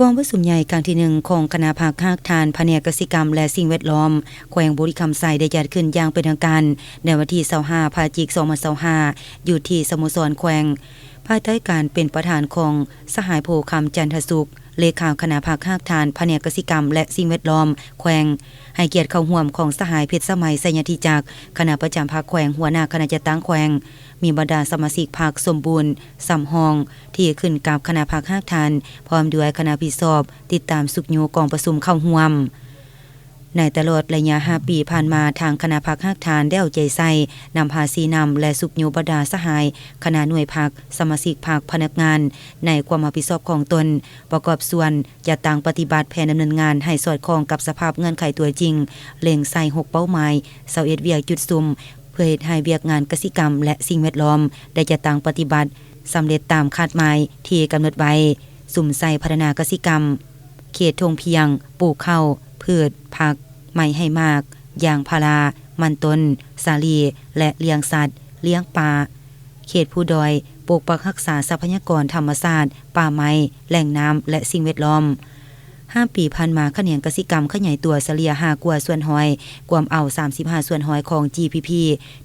กองประชุมใหญ่ครั้งที่1ของคณะภาคภาคทานแผนกเกษตรกรรมและสิ่งแวดล้อมแขวงบุรีคำไซได้จัดขึ้นอย่างเป็นทางการในวันที่25พฤศจิกายน2025อยู่ที่สโมสรแขวงภายใต้การเป็นประธานของสหายโพคำจันทสุขเลขาคณะภาคภาคทานแผนกเกษตรกรรมและสิ่งแวดล้อมแขวงให้เกียรติเข้าร่วมของสหายเพชรสมัยไสยธิจักรคณะประจำภาคแขวงหัวหน้าคณะจัดตั้งแขวงมีบรรดาสมาชิกภาคสมบูรณ์สำหองที่ขึ้นกับคณะภาคภาคทานพร้อมด้วยคณะพิสอบติดตามสุขโยกองประชุมเข้าร่วมในตลอดระยะ5ปีผ่านมาทางคณะภาคภาคทานได้เอาใจใส่นำภาษีนำและสุขโยบรรดาสหายคณะหน่วยภาคสมาชิกภาคพนักงานในความรับผิดชอบของตนประกอบส่วนจะตั้งปฏิบัติแผนดำเนินงานให้สอดคล้องกับสภาพเงื่อนไขตัวจริงเล็งใส่6เป้าหมาย21เวียกจุดซุ่มเพื่อเฮ็ดให้เวียกงานเกษตรกรรมและสิ่งแวดล้อมได้จะตั้งปฏิบัติสำเร็จตามคาดหมายที่กำหนดไว้สุ่มใส่พัฒนาเกษตรกรรมเขตทงเพียงปลูกข้าวพืชผักไม้ให้มากยางพารามันต้นสาลีและเลี้ยงสัตว์เลี้ยงปลาเขตผู้ดอยปกปักรักษาทรัพยากรธรรมชาติป่าไม้แหล่งน้ำและสิ่งแวดล้อม5ปีผ่านมาขะแหนงกสิกรรมขยายตัวเฉลี่ย5กว่าส่วนหอยกวมเอา35ส่วนหอยของ GPP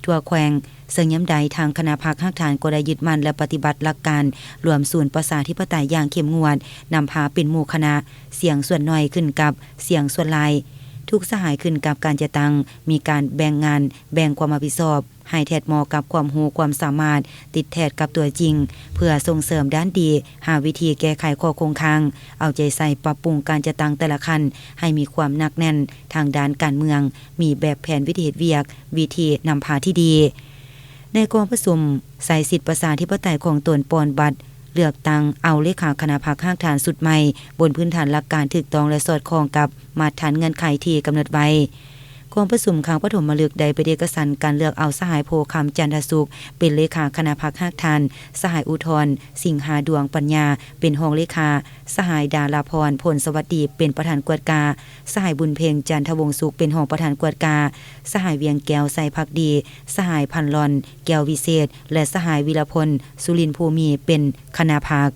ทั่วแขวงซึ่งย้ำใดทางคณะภาคภาคฐานก็ได้ยึดมั่นและปฏิบัติหลักการรวมศูนย์ประชาธิปไตยอย่างเข้มงวดนำพาเป็นหมู่คณะเสียงส่วนน้อยขึ้นกับเสียงส่วนหลายทุกสหายขึ้นกับการจะตั้งมีการแบ่งงานแบ่งความรับผิดชอบให้แทดเหมาะกับความรู้ความสามารถติดแทดกับตัวจริงเพื่อส่งเสริมด้านดีหาวิธีแก้ไขข้อคงค้างเอาใจใส่ปรับปรุงการจะตั้งแต่ละขั้นให้มีความหนักแน่นทางด้านการเมืองมีแบบแผนวิธีเวียกวิธีนำพาที่ดีในกองประชุมใส่สิทธิประชาธิปไตยของตนปอนบัตรเลือกตั้งเอาเลขาคณะพรรคภาคฐานสุดใหม่บนพื้นฐานหลักการถูกต้องและสอดคล้องกับมาตรฐานเงื่อนไขที่กำหนดไว้กองประชุมครั้งปฐมฤกษ์ได้ไปเอกสารการเลือกเอาสหายโพคำจันทสุขเป็นเลขาคณะพรรคภาคฐานสหายอุทธรสิงหาดวงปัญญาเป็นรองเลขาสหายดาราพรผลสวัสดีเป็นประธานกวดกาสหายบุญเพ็งจันทวงศ์สุขเป็นรองประธานกวดกาสหายเวียงแก้วใส่ภักดีสหายพันลอนแก้ววิเศษและสหายวิรพลสุรินทร์ภูมิเป็นคณะพรรค